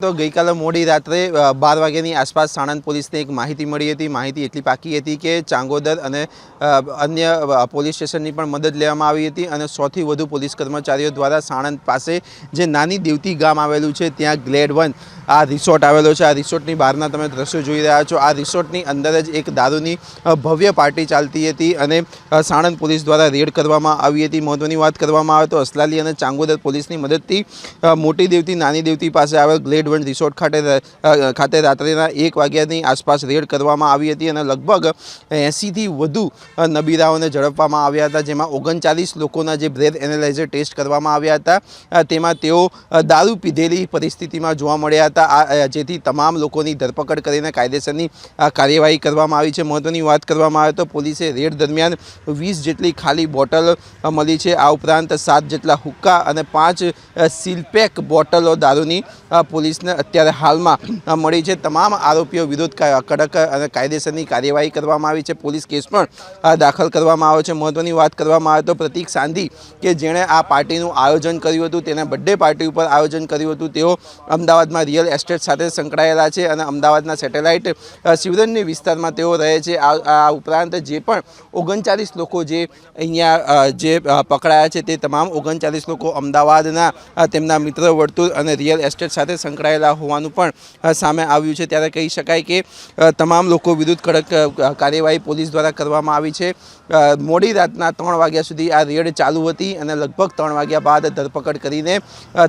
તો ગઈકાલે મોડી રાત્રે 12 વાગ્યાની આસપાસ સાણંદ પોલીસને એક માહિતી મળી હતી। માહિતી એટલી પાકી હતી કે ચાંગોદર અને અન્ય પોલીસ સ્ટેશનની પણ મદદ લેવામાં આવી હતી અને 100થી વધુ પોલીસ કર્મચારીઓ દ્વારા સાણંદ પાસે જે નાની દેવતી ગામ આવેલું છે ત્યાં ગ્લેડ 1 આ રિસોર્ટ આવેલો છે। આ રિસોર્ટની બહારના તમે દ્રશ્યો જોઈ રહ્યા છો। આ રિસોર્ટની અંદર જ એક દારૂની ભવ્ય પાર્ટી ચાલતી હતી અને સાણંદ પોલીસ દ્વારા રેડ કરવામાં આવી હતી। મહત્વની વાત કરવામાં આવે તો અસલાલી અને ચાંગોદર પોલીસની મદદથી મોટી દેવતી નાની દેવતી પાસે આવેલ ગ્લેડ 1 રિસોર્ટ ખાતે રાત્રેના 1 વાગ્યાની આસપાસ રેડ કરવામાં આવી હતી અને લગભગ 80થી વધુ નબીરાઓને ઝડપવામાં આવ્યા હતા, જેમાં 39 લોકોના જે બ્રેથ એનાલાઇઝર ટેસ્ટ કરવામાં આવ્યા હતા તેમાં તેઓ દારૂ પીધેલી પરિસ્થિતિમાં જોવા મળ્યા હતા, જેથી તમામ લોકોની ધરપકડ કરીને કાયદેસરની કાર્યવાહી કરવામાં આવી છે। મહત્વની વાત કરવામાં આવે તો પોલીસે રેડ દરમિયાન 20 જેટલી ખાલી બોટલ મળી છે। આ ઉપરાંત 7 જેટલા હુક્કા અને 5 સીલપેક બોટલો દારૂની પોલીસને અત્યારે હાલમાં મળી છે। તમામ આરોપીઓ વિરુદ્ધ કડક અને કાયદેસરની કાર્યવાહી કરવામાં આવી છે। પોલીસ કેસ પણ દાખલ કરવામાં આવ્યો છે। મહત્વની વાત કરવામાં આવે તો પ્રતીક સાંધી કે જેણે આ પાર્ટીનું આયોજન કર્યું હતું, તેને બર્થડે પાર્ટી ઉપર આયોજન કર્યું હતું, તેઓ અમદાવાદમાં રિયલ એસ્ટેટ સાથે સંકળાયેલા છે અને અમદાવાદના સેટેલાઇટ શિવરંજની વિસ્તારમાં તેઓ રહે છે। આ ઉપરાંત જે પણ 39 લોકો જે અહીંયા જે પકડાયા છે તે તમામ 39 લોકો અમદાવાદના તેમના મિત્ર વર્તુળ અને રિયલ એસ્ટેટ સાથે સંકળાયેલા હોવાનું પણ સામે આવ્યું છે। ત્યારે કહી શકાય કે તમામ લોકો વિરુદ્ધ કડક કાર્યવાહી પોલીસ દ્વારા કરવામાં આવી છે। મોડી રાતના 3 વાગ્યા સુધી આ રેડ ચાલુ હતી અને લગભગ 3 વાગ્યા બાદ ધરપકડ કરીને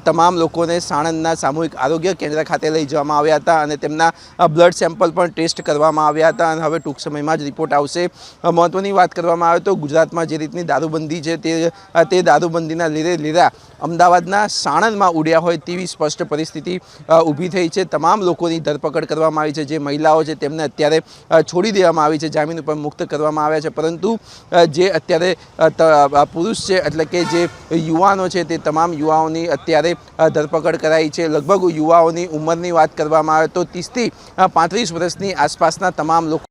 તમામ લોકોને સાણંદના સામૂહિક આરોગ્ય કેન્દ્ર ખાતે લઈ જવામાં આવ્યા હતા અને તેમના બ્લડ સેમ્પલ પણ ટેસ્ટ કરવામાં આવ્યા હતા અને હવે ટૂંક સમયમાં જ રિપોર્ટ આવશે। મહત્વની વાત કરવામાં આવે તો ગુજરાતમાં જે રીતની દારૂબંધી છે તે દારૂબંધીના લીધે અમદાવાદના સાણંદમાં ઉડ્યા હોય તેવી સ્પષ્ટ પરિસ્થિતિ ઊભી થઈ છે। તમામ લોકોની ધરપકડ કરવામાં આવી છે। જે મહિલાઓ છે તેમને અત્યારે છોડી દેવામાં આવી છે, જામીન ઉપર મુક્ત કરવામાં આવ્યા છે, પરંતુ જે અત્યારે પુરુષ છે એટલે કે જે યુવાનો છે તે તમામ યુવાઓની અત્યારે ધરપકડ કરાઈ છે। લગભગ યુવાઓની ઉંમરની વાત કરવામાં આવે તો 30થી 35 વર્ષની આસપાસના તમામ લોકો